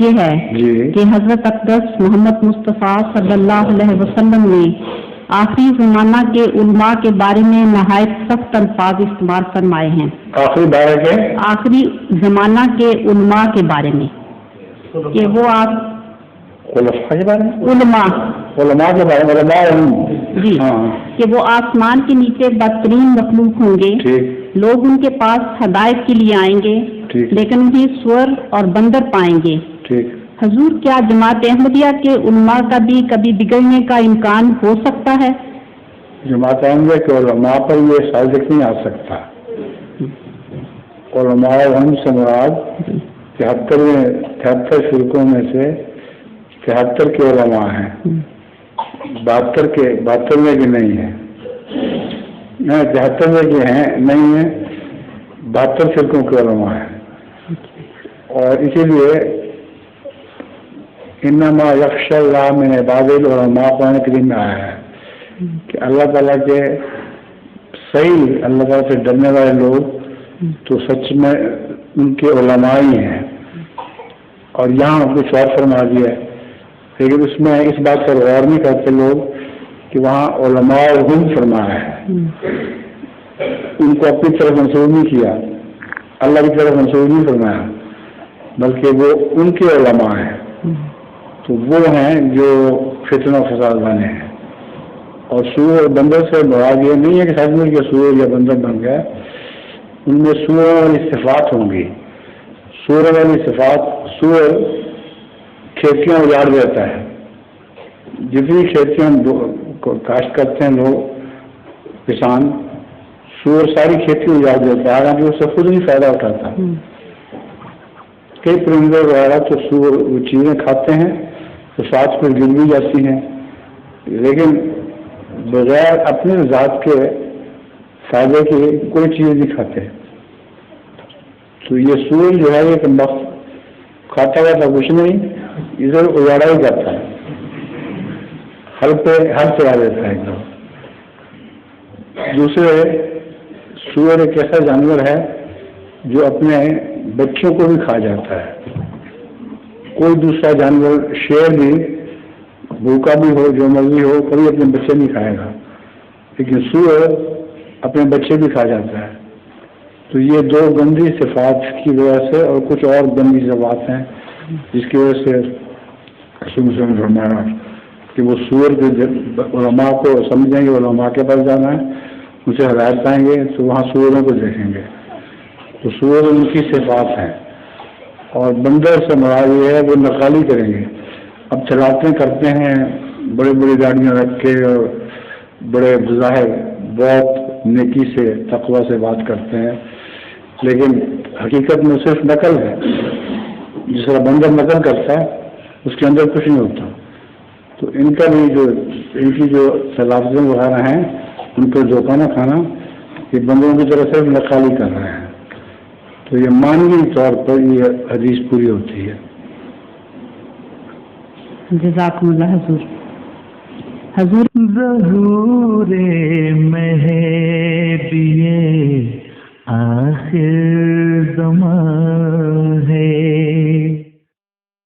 یہ ہے کہ حضرت اقدس محمد مصطفیٰ صلی اللہ علیہ وسلم نے آخری زمانہ کے علماء کے بارے میں نہایت سخت الفاظ استعمال فرمائے ہیں۔ آخری زمانہ کے علماء کے بارے میں کہ وہ علماء کے بارے میں جی کہ وہ آسمان کے نیچے بدترین مخلوق ہوں گے، لوگ ان کے پاس ہدایت کے لیے آئیں گے لیکن انہیں سور اور بندر پائیں گے۔ حضور، کیا جماعت احمدیہ کے علماء کا بھی کبھی بگڑنے کا امکان ہو سکتا ہے؟ جماعت احمدیہ کے علماء پر یہ صادق نہیں آ سکتا۔ علماء ہم سے مراد 73 فرقوں میں سے 73 کے علماء ہیں، 72 میں کے نہیں ہیں، 73 میں کے ہیں نہیں ہیں، 72 فرقوں کے علماء ہیں۔ اور اسی لیے انما یخشی اللہ من عباد العلماء قرآن کریم میں آیا ہے کہ اللہ تعالیٰ کے صحیح اللہ تعالیٰ سے ڈرنے والے لوگ تو سچ میں ان کے علماء ہی ہیں۔ اور یہاں کچھ اور فرما دیا ہے، لیکن اس میں اس بات پر غور نہیں کرتے لوگ کہ وہاں علماء ہم فرمایا ہے، ان کو اپنی طرف منسوب نہیں کیا، اللہ کی طرف منسوب نہیں فرمایا، بلکہ وہ ان کے علماء ہیں۔ تو وہ ہیں جو فتنہ و فساد بنے ہیں۔ اور سور اور بندر سے مراد یہ نہیں ہے کہ سچ میں کہ سور یا بندر بن گیا، ان میں سور والی صفات ہوں گی۔ سور والی صفات، سور کھیتیاں اجاڑ دیتا ہے، جتنی کھیتیاں کاشت کرتے ہیں لوگ کسان، سور ساری کھیتی اجاڑ دیتا ہے، حالانکہ اس سے خود نہیں فائدہ اٹھاتا۔ کئی پرندے وغیرہ تو سور وہ چیزیں کھاتے ہیں تو ساتھ میں گر بھی جاتی ہیں، لیکن بغیر اپنے ذات کے فائدے کی کوئی چیز نہیں کھاتے۔ تو یہ سور جو ہے یہ کھاتا ہوا تھا کچھ نہیں، ادھر اجاڑا ہی جاتا ہے، ہر پہ آ دیتا ہے ایک دم۔ دوسرے سور ایک ایسا جانور ہے جو اپنے بچوں کو بھی کھا جاتا ہے۔ کوئی دوسرا جانور، شیر بھی بھوکا بھی ہو، جو مرضی ہو، کبھی اپنے بچے نہیں کھائے گا، لیکن سور اپنے بچے بھی کھا جاتا ہے۔ تو یہ دو گندی صفات کی وجہ سے اور کچھ اور گندی صفات ہیں جس کی وجہ سے رسول فرمایا کہ وہ سور کے علماء کو سمجھیں گے، علماء کے پاس جانا ہے، ان سے ہدایت پائیں گے تو وہاں سوروں کو دیکھیں گے۔ تو سور ان کی صفات ہیں۔ اور بندر سے مراد یہ ہے وہ نقالی کریں گے، اب چلاتے کرتے ہیں بڑے بڑی گاڑیاں رکھ کے اور بڑے بظاہر بہت نیکی سے تقوی سے بات کرتے ہیں، لیکن حقیقت میں صرف نقل ہے۔ جس طرح بندر نقل کرتا ہے اس کے اندر کچھ نہیں ہوتا۔ تو ان کا بھی ان کی جو تلافظیں وغیرہ ہیں ان کو دھوکہ نہ کھانا، یہ بندروں کی طرح صرف نقالی کر رہے ہیں۔ تو یہ مانوی طور پر یہ حدیث پوری ہوتی ہے۔ جزاکم اللہ حضور۔ ظہور مہدی آخر زمان ہے،